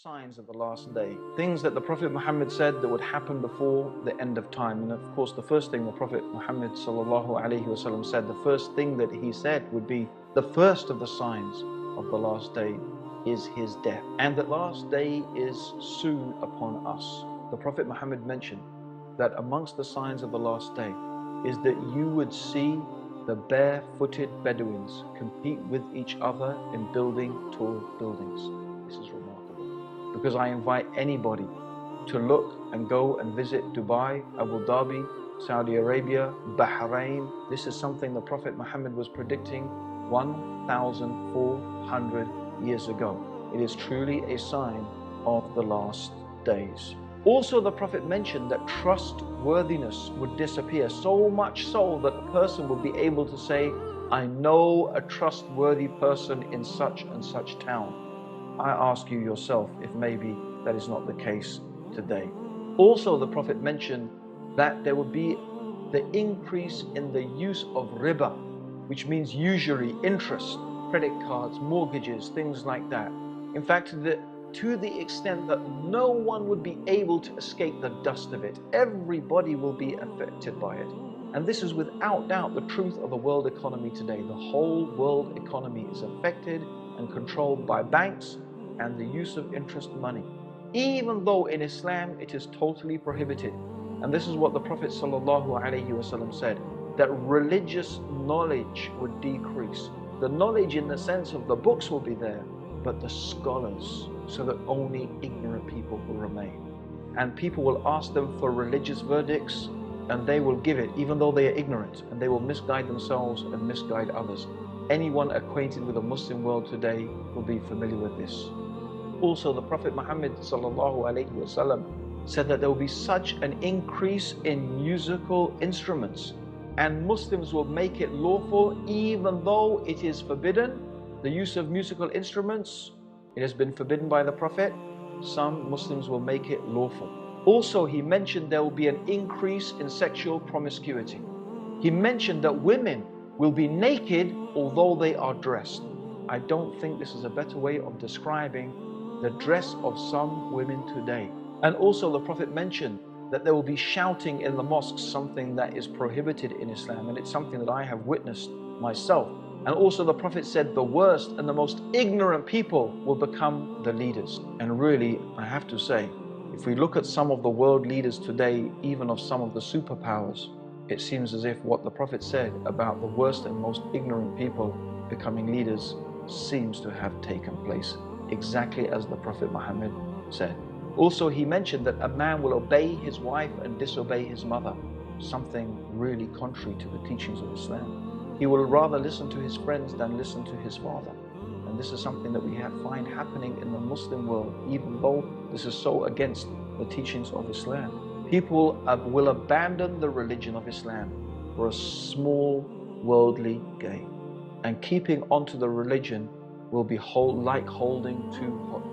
signs of the last day, things that the Prophet Muhammad said that would happen before the end of time. And of course, the first thing the Prophet Muhammad said, the first thing that he said would be the first of the signs of the last day is his death. And the last day is soon upon us. The Prophet Muhammad mentioned that amongst the signs of the last day is that you would see the barefooted Bedouins compete with each other in building tall buildings. This is remarkable. Because I invite anybody to look and go and visit Dubai, Abu Dhabi, Saudi Arabia, Bahrain. This is something the Prophet Muhammad was predicting 1,400 years ago. It is truly a sign of the last days. Also, the Prophet mentioned that trustworthiness would disappear, so much so that a person would be able to say, I know a trustworthy person in such and such town. I ask you yourself if maybe that is not the case today. Also, the Prophet mentioned that there would be the increase in the use of riba, which means usury, interest, credit cards, mortgages, things like that. In fact, to the extent that no one would be able to escape the dust of it. Everybody will be affected by it. And this is without doubt the truth of the world economy today. The whole world economy is affected and controlled by banks and the use of interest money, even though in Islam it is totally prohibited. And this is what the Prophet ﷺ said, that religious knowledge would decrease. The knowledge in the sense of the books will be there, but the scholars, so that only ignorant people will remain. And people will ask them for religious verdicts, and they will give it even though they are ignorant, and they will misguide themselves and misguide others. Anyone acquainted with the Muslim world today will be familiar with this. Also, the Prophet Muhammad ﷺ said that there will be such an increase in musical instruments, and Muslims will make it lawful even though it is forbidden. The use of musical instruments, it has been forbidden by the Prophet. Some Muslims will make it lawful. Also, he mentioned there will be an increase in sexual promiscuity. He mentioned that women will be naked although they are dressed. I don't think this is a better way of describing the dress of some women today. And also the Prophet mentioned that there will be shouting in the mosques, something that is prohibited in Islam, and it's something that I have witnessed myself. And also the Prophet said the worst and the most ignorant people will become the leaders. And really, I have to say, if we look at some of the world leaders today, even of some of the superpowers, it seems as if what the Prophet said about the worst and most ignorant people becoming leaders seems to have taken place, exactly as the Prophet Muhammad said. Also, he mentioned that a man will obey his wife and disobey his mother, something really contrary to the teachings of Islam. He will rather listen to his friends than listen to his father. And this is something that we find happening in the Muslim world, even though this is so against the teachings of Islam. People will abandon the religion of Islam for a small worldly gain. And keeping onto the religion will be like holding two hot